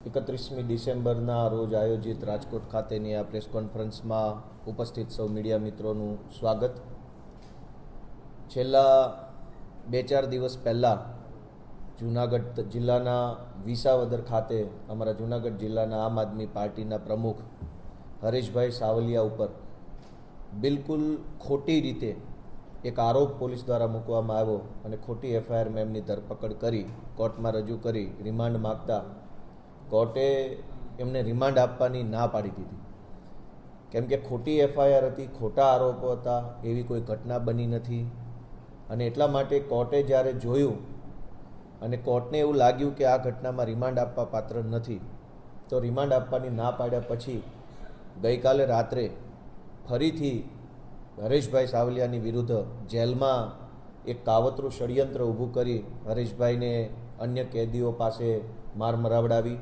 31મી ડિસેમ્બરના રોજ આયોજિત રાજકોટ ખાતેની આ પ્રેસ કોન્ફરન્સમાં ઉપસ્થિત સૌ મીડિયા મિત્રોનું સ્વાગત। છેલ્લા 2-4 દિવસ પહેલાં જૂનાગઢ જિલ્લાના વિસાવદર ખાતે અમારા જૂનાગઢ જિલ્લાના આમ આદમી પાર્ટીના પ્રમુખ હરેશભાઈ સાવલિયા ઉપર બિલકુલ ખોટી રીતે એક આરોપ પોલીસ દ્વારા મૂકવામાં આવ્યો અને ખોટી એફઆઈઆરમાં એમની ધરપકડ કરી કોર્ટમાં રજૂ કરી રિમાન્ડ માગતા કોર્ટે એમને રિમાન્ડ આપવાની ના પાડી દીધી, કેમ કે ખોટી એફઆઈઆર હતી, ખોટા આરોપો હતા, એવી કોઈ ઘટના બની નથી। અને એટલા માટે કોર્ટે જ્યારે જોયું અને કોર્ટને એવું લાગ્યું કે આ ઘટનામાં રિમાન્ડ આપવા પાત્ર નથી, તો રિમાન્ડ આપવાની ના પાડ્યા પછી ગઈકાલે રાત્રે ફરીથી હરેશભાઈ સાવલિયાની વિરુદ્ધ જેલમાં એક કાવતરું ષડયંત્ર ઊભું કરી હરેશભાઈને અન્ય કેદીઓ પાસે માર મરાવડાવી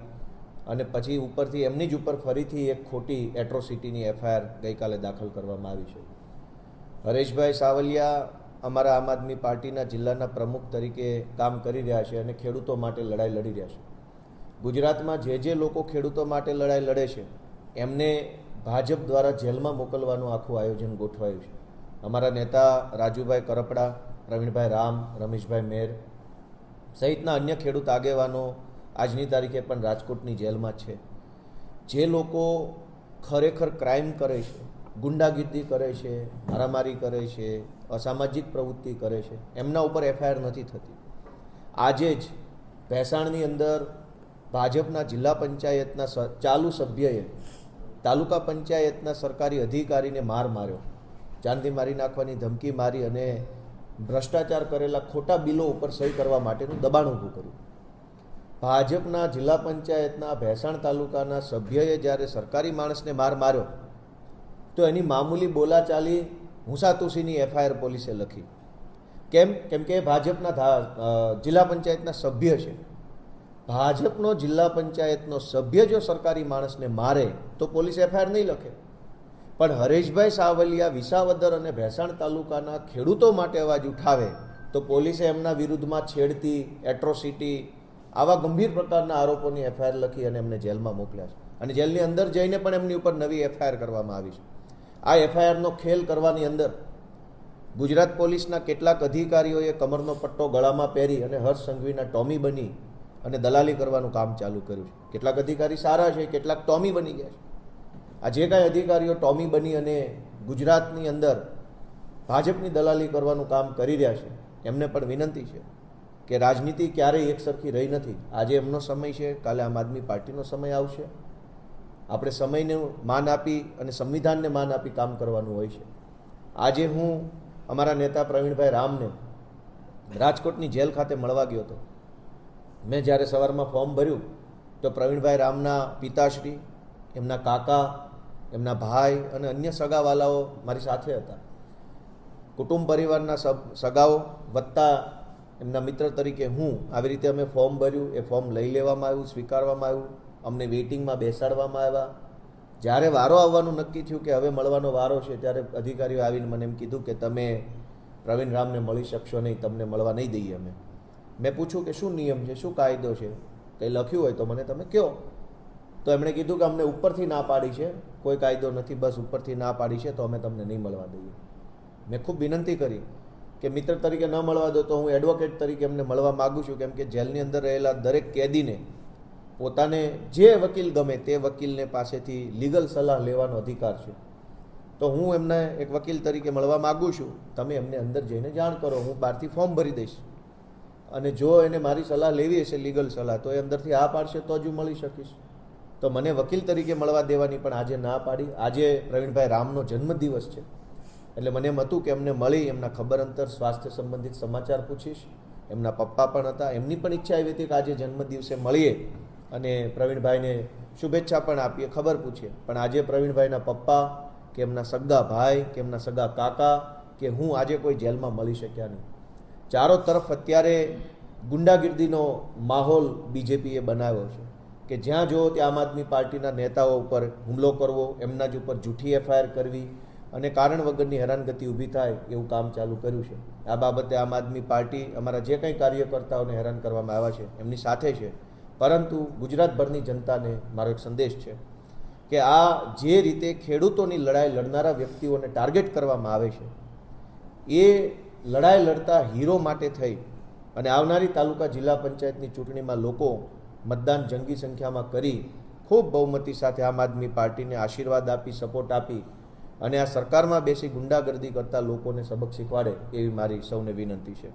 અને પછી ઉપરથી એમની જ ઉપર ફરીથી એક ખોટી એટ્રોસિટીની એફઆઈઆર ગઈકાલે દાખલ કરવામાં આવી છે। હરેશભાઈ સાવલિયા અમારા આમ આદમી પાર્ટીના જિલ્લાના પ્રમુખ તરીકે કામ કરી રહ્યા છે અને ખેડૂતો માટે લડાઈ લડી રહ્યા છે। ગુજરાતમાં જે લોકો ખેડૂતો માટે લડાઈ લડે છે એમને ભાજપ દ્વારા જેલમાં મોકલવાનું આખું આયોજન ગોઠવાયું છે। અમારા નેતા રાજુભાઈ કરપડા, પ્રવીણભાઈ રામ, રમેશભાઈ મેર સહિતના અન્ય ખેડૂત આગેવાનો આજની તારીખે પણ રાજકોટની જેલમાં છે। જે લોકો ખરેખર ક્રાઇમ કરે છે, ગુંડાગીર્દી કરે છે, મારામારી કરે છે, અસામાજિક પ્રવૃત્તિ કરે છે, એમના ઉપર એફઆઈઆર નથી થતી। આજે જ ભેસાણની અંદર ભાજપના જિલ્લા પંચાયતના ચાલુ સભ્યએ તાલુકા પંચાયતના સરકારી અધિકારીને માર્યો, જાનથી મારી નાખવાની ધમકી મારી અને ભ્રષ્ટાચાર કરેલા ખોટા બિલો ઉપર સહી કરવા માટેનું દબાણ ઊભું કર્યું। ભાજપના જિલ્લા પંચાયતના ભેસાણ તાલુકાના સભ્યએ જ્યારે સરકારી માણસને માર્યો તો એની મામૂલી બોલાચાલી હુંસાતુસીની એફઆઈઆર પોલીસે લખી। કેમ કે ભાજપના જિલ્લા પંચાયતના સભ્ય છે। ભાજપનો જિલ્લા પંચાયતનો સભ્ય જો સરકારી માણસને મારે તો પોલીસ એફઆઈઆર નહીં લખે, પણ હરેશભાઈ સાવલિયા વિસાવદર અને ભેસાણ તાલુકાના ખેડૂતો માટે અવાજ ઉઠાવે તો પોલીસે એમના વિરુદ્ધમાં છેડતી, એટ્રોસિટી આવા ગંભીર પ્રકારના આરોપોની એફઆઈઆર લખી અને એમને જેલમાં મોકલ્યા છે અને જેલની અંદર જઈને પણ એમની ઉપર નવી એફઆઈઆર કરવામાં આવી છે। આ એફઆઈઆરનો ખેલ કરવાની અંદર ગુજરાત પોલીસના કેટલાક અધિકારીઓએ કમરનો પટ્ટો ગળામાં પહેરી અને હર્ષ સંઘવીના ટોમી બની અને દલાલી કરવાનું કામ ચાલુ કર્યું છે। કેટલાક અધિકારી સારા છે, કેટલાક ટોમી બની ગયા છે। આ જે કાંઈ અધિકારીઓ ટોમી બની અને ગુજરાતની અંદર ભાજપની દલાલી કરવાનું કામ કરી રહ્યા છે એમને પણ વિનંતી છે કે રાજનીતિ ક્યારેય એકસરખી રહી નથી। આજે એમનો સમય છે, કાલે આમ આદમી પાર્ટીનો સમય આવશે। આપણે સમયને માન આપી અને સંવિધાનને માન આપી કામ કરવાનું હોય છે। આજે હું અમારા નેતા પ્રવીણભાઈ રામને રાજકોટની જેલ ખાતે મળવા ગયો હતો। મેં જ્યારે સવારમાં ફોર્મ ભર્યું તો પ્રવીણભાઈ રામના પિતાશ્રી, એમના કાકા, એમના ભાઈ અને અન્ય સગાવાલાઓ મારી સાથે હતા। કુટુંબ પરિવારના સગાઓ વત્તા એમના મિત્ર તરીકે હું આવી રીતે અમે ફોર્મ ભર્યું, એ ફોર્મ લઈ લેવામાં આવ્યું, સ્વીકારવામાં આવ્યું, અમને વેઇટિંગમાં બેસાડવામાં આવ્યા। જ્યારે વારો આવવાનું નક્કી થયું કે હવે મળવાનો વારો છે ત્યારે અધિકારીઓ આવીને મને એમ કીધું કે તમે પ્રવીણ રામને મળી શકશો નહીં, તમને મળવા નહીં દઈએ અમે। મેં પૂછ્યું કે શું નિયમ છે, શું કાયદો છે, કંઈ લખ્યું હોય તો મને તમે કહો। તો એમણે કીધું કે અમને ઉપરથી ના પાડી છે, કોઈ કાયદો નથી, બસ ઉપરથી ના પાડી છે તો અમે તમને નહીં મળવા દઈએ। મેં ખૂબ વિનંતી કરી કે મિત્ર તરીકે ન મળવા દો તો હું એડવોકેટ તરીકે એમને મળવા માગું છું, કેમ કે જેલની અંદર રહેલા દરેક કેદીને પોતાને જે વકીલ ગમે તે વકીલને પાસેથી લીગલ સલાહ લેવાનો અધિકાર છે। તો હું એમને એક વકીલ તરીકે મળવા માગું છું, તમે એમને અંદર જઈને જાણ કરો, હું બહારથી ફોર્મ ભરી દઈશ અને જો એને મારી સલાહ લેવી હશે, લીગલ સલાહ, તો એ અંદરથી આ પાડશે તો જ હું મળી શકીશ। તો મને વકીલ તરીકે મળવા દેવાની પણ આજે ના પાડી। આજે પ્રવીણભાઈ રામનો જન્મદિવસ છે એટલે મને એમ હતું કે એમને મળી એમના ખબર અંતર, સ્વાસ્થ્ય સંબંધિત સમાચાર પૂછીશ। એમના પપ્પા પણ હતા, એમની પણ ઈચ્છા એવી હતી કે આજે જન્મદિવસે મળીએ અને પ્રવીણભાઈને શુભેચ્છા પણ આપીએ, ખબર પૂછીએ। પણ આજે પ્રવીણભાઈના પપ્પા કે એમના સગા ભાઈ કે એમના સગા કાકા કે હું આજે કોઈ જેલમાં મળી શક્યા નહીં। ચારો તરફ અત્યારે ગુંડાગીર્દીનો માહોલ બીજેપીએ બનાવ્યો છે કે જ્યાં જુઓ ત્યાં આમ આદમી પાર્ટીના નેતાઓ ઉપર હુમલો કરવો, એમના જ ઉપર જૂઠી એફઆઈઆર કરવી અને કારણ વગરની હેરાનગતિ ઊભી થાય એવું કામ ચાલુ કર્યું છે। આ બાબતે આમ આદમી પાર્ટી અમારા જે કંઈ કાર્યકર્તાઓને હેરાન કરવામાં આવ્યા છે એમની સાથે છે। પરંતુ ગુજરાતભરની જનતાને મારો એક સંદેશ છે કે આ જે રીતે ખેડૂતોની લડાઈ લડનારા વ્યક્તિઓને ટાર્ગેટ કરવામાં આવે છે, એ લડાઈ લડતા હીરો માટે થઈ અને આવનારી તાલુકા જિલ્લા પંચાયતની ચૂંટણીમાં લોકો મતદાન જંગી સંખ્યામાં કરી ખૂબ બહુમતી સાથે આમ આદમી પાર્ટીને આશીર્વાદ આપી, સપોર્ટ આપી અને આ સરકારમાં બેસી ગુંડાગર્દી કરતા લોકોને સબક શીખવાડે એવી મારી સૌને વિનંતી છે.